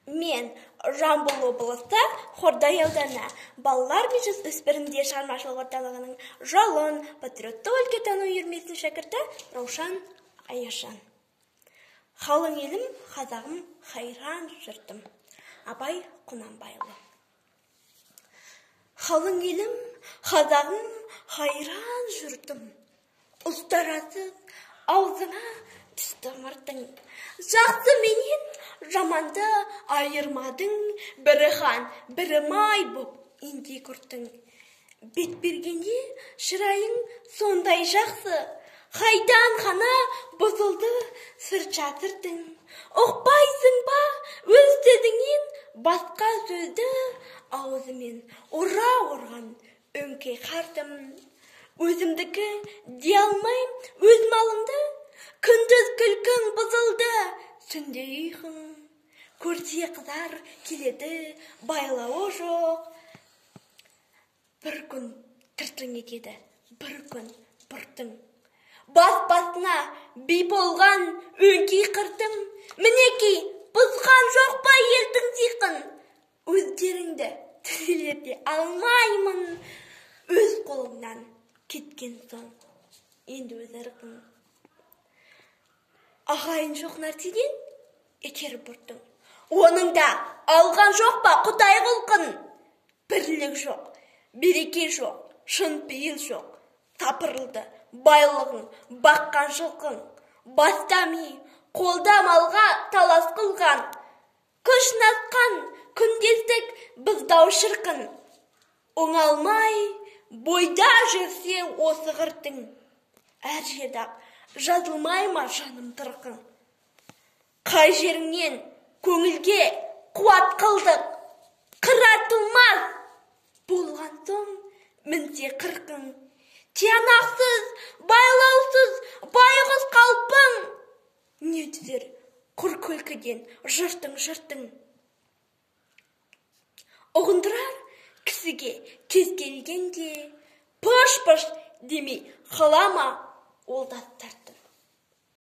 Мен Жамбыл облысы Қордай ауданы балалар мен жасөспірімдер шығармашылық орталығының жалын патриотты өлкетану үйірмесінің шәкірті Раушан Аяшан. Қалың елім, қазағым, хайран жұртым. Абай Құнанбайұлы. Қалың елім, қазағым, хайран жұртым. Ұстарасыз аузыңа түсті мұртың. Жақсы менен жаманды айырмадың, бірі хан, бірі май боп инде күртің. Бет бергенде шырайың сондай жақсы, қайдан ғана бұзылды сыр чатырдың. Ұқпайсың ба өз сөзіңнен басқа сөзді, аузымен ұра орған өңкей қартым. Өзімдікі дей алмайым өз малымды, күндіз күлкің бұзылды түнде ұйқың. Көрсе қызар келеді байлауы жоқ. Бір күн тыртың етеді, бір күн бұртың. Бас-басына би болған өңкей қыртым. Мінекей бұзған жоқ па елдің сиқын. Өздеріңді тізелерде алмаймын. Өз қолыңнан кеткен соң енді өз ырқың. Ағайын жоқ нәрседен етер бұртың. Оның да алған жоқ па құдай құлқын. Бірлік жоқ, береке жоқ, шын пейіл жоқ. Сапырылды байлығың, баққан жылқың. Баста ми, қолда малға талас қылған. Күш насқан күндестік біздау шырқын. Оңалмай бойда жүрсе осы ғыртың. Әр жердақ жазылмай ма жаным тырқың. Қай жеріңнен көңілге қуат қылдық. Қыратылмас болған соң мінсе қырқың. Тиянақсыз, байлаусыз байғыз қалпың. Не түзер құр күлкіден жыртың. Ұғындырар кісіге кез келгенде, пыш-пыш демей қалама ол дастар.